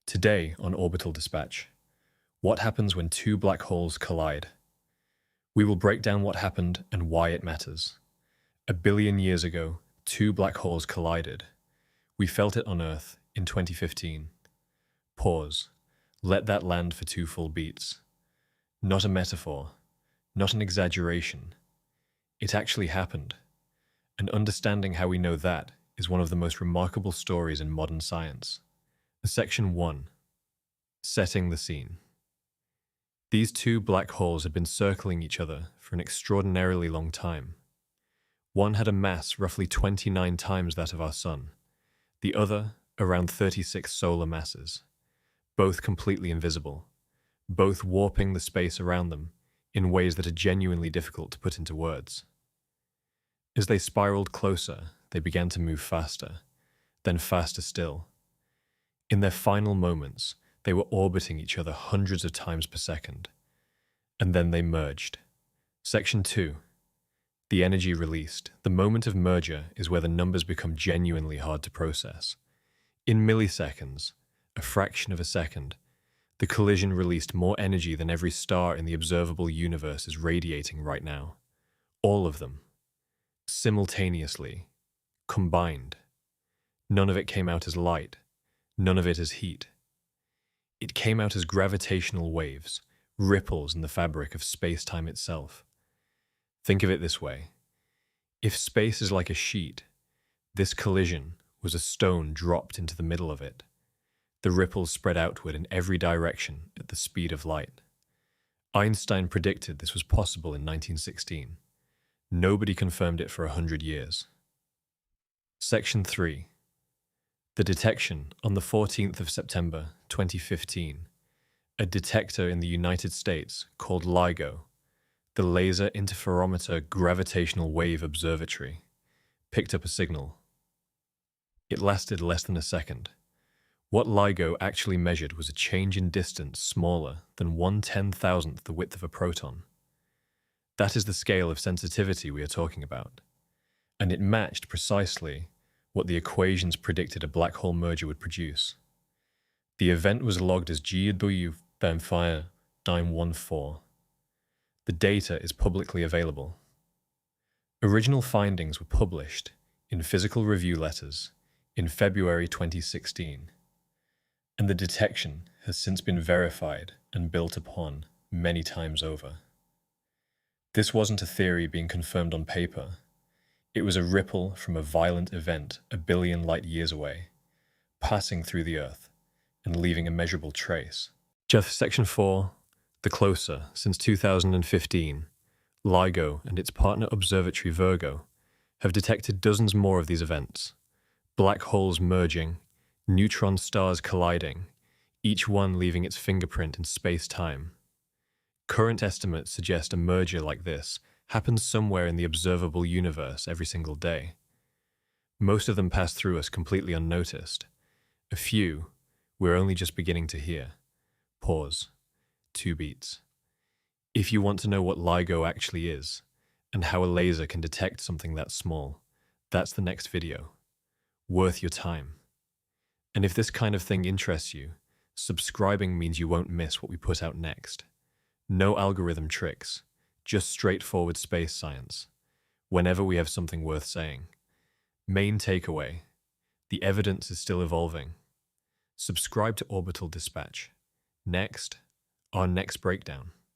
Today on Orbital Dispatch, what happens when two black holes collide? We will break down what happened and why it matters. 1 billion years ago, two black holes collided. We felt it on Earth in 2015. Pause. Let that land for 2 full beats. Not a metaphor, not an exaggeration. It actually happened. And understanding how we know that is one of the most remarkable stories in modern science. Section 1. Setting the scene. These two black holes had been circling each other for an extraordinarily long time. One had a mass roughly 29 times that of our Sun, the other around 36 solar masses, both completely invisible, both warping the space around them in ways that are genuinely difficult to put into words. As they spiraled closer, they began to move faster, then faster still. In their final moments, they were orbiting each other hundreds of times per second. And then they merged. Section 2. The energy released. The moment of merger is where the numbers become genuinely hard to process. In milliseconds, a fraction of a second, the collision released more energy than every star in the observable universe is radiating right now. All of them. Simultaneously. Combined. None of it came out as light. None of it as heat. It came out as gravitational waves, ripples in the fabric of space-time itself. Think of it this way. If space is like a sheet, this collision was a stone dropped into the middle of it. The ripples spread outward in every direction at the speed of light. Einstein predicted this was possible in 1916. Nobody confirmed it for 100 years. Section 3. The detection on the 14th of September 2015. A detector in the United States called LIGO, the Laser Interferometer Gravitational Wave Observatory, picked up a signal. It lasted less than a second. What LIGO actually measured was a change in distance smaller than 1/10,000th the width of a proton. That is the scale of sensitivity we are talking about. And it matched precisely what the equations predicted a black hole merger would produce. The event was logged as GW150914. The data is publicly available. Original findings were published in Physical Review Letters in February 2016, and the detection has since been verified and built upon many times over. This wasn't a theory being confirmed on paper. It was a ripple from a violent event 1 billion light years away, passing through the Earth and leaving a measurable trace. Section 4. The closer. Since 2015, LIGO and its partner observatory Virgo have detected dozens more of these events. Black holes merging, neutron stars colliding, each one leaving its fingerprint in space-time. Current estimates suggest a merger like this happens somewhere in the observable universe every single day. Most of them pass through us completely unnoticed. A few we're only just beginning to hear. Pause. 2 beats. If you want to know what LIGO actually is, and how a laser can detect something that small, that's the next video. Worth your time. And if this kind of thing interests you, subscribing means you won't miss what we put out next. No algorithm tricks. Just straightforward space science, whenever we have something worth saying. Main takeaway: the evidence is still evolving. Subscribe to Orbital Dispatch. Next, our next breakdown.